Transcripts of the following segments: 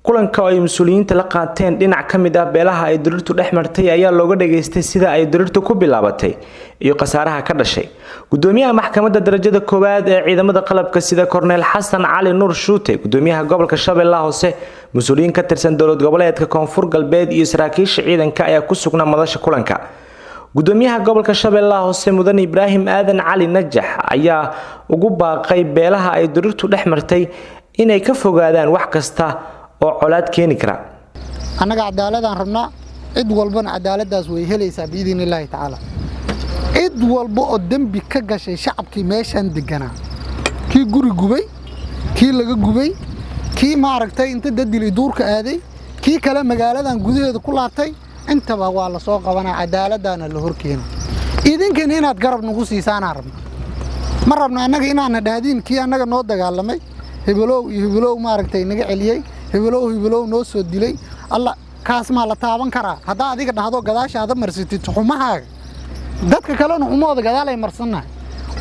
kulanka ay mas'uuliyiinta la qaateen dhinac ka mid ah beelaha ay dirirtu dhex martay ayaa looga dhageystay sida ay dirirtu ku bilaabatay iyo qasaaraha ka dhashay. Gudoomiyaha maxkamadda darajada koowaad ee ciidamada qalabka sida Korneel Xasan Cali Nuur Shuute, gudoomiyaha gobolka Shabeellaha Hoose, mas'uuliyiin ka tirsan dowlad goboleedka Koonfur Galbeed iyo saraakiisha ciidanka ayaa ku sugnaa madasha kulanka. Gudoomiyaha gobolka Shabeellaha Hoose Mudan Ibraahim Aadan Cali Najax ayaa ugu baaqay beelaha ay dirirtu dhex martay inay ka fogaadaan wax kasta oo colaad keeni kara. Anaga cadaaladaan rabnaa, cid walbana cadaaladaas way helaysaa biidinillaahi tacaala. cid walba oo dambi ka gashay shacabkii meeshan deganaa, kii guri gubay, kii laga gubay, kii maaragtay inta dadilay duurka aaday, kii kale magaaladan gudaheeda ku laabtay, intaba waa la soo qabanaa, cadaaladana la horkeena. idinkan inaad garab nagu siisaan rabnaa. ma rabna anaga inaana dhahdin kii anaga noo dagaalamay hebelow iyo hebelow maaragtay naga celiyay, hebelow noo soo dilay, alla kaas ma la taaban karaa. hadaa adiga dhahdo gadaashaada marsitid xumahaaga, dadka kalena umooda gadaalay marsanahay,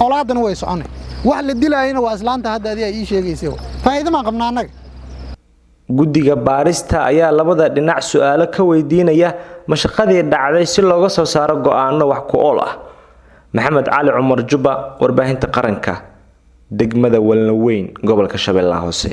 olaadana way soconay. wax la dilaayna waa islaanta hadda adiga ii sheegaysay, faa'iido ma qabnaa anaga. Guddiga baarista ayaa labada dhinac su'aalo ka weydiinaya mashaqadii dhacday si looga soo saaro go'aano wax ku ool ah. Maxamed Cali Cumar Juba, warbaahinta qaranka, degmada Walnaweyn, gobolka Shabeellaha Hoose.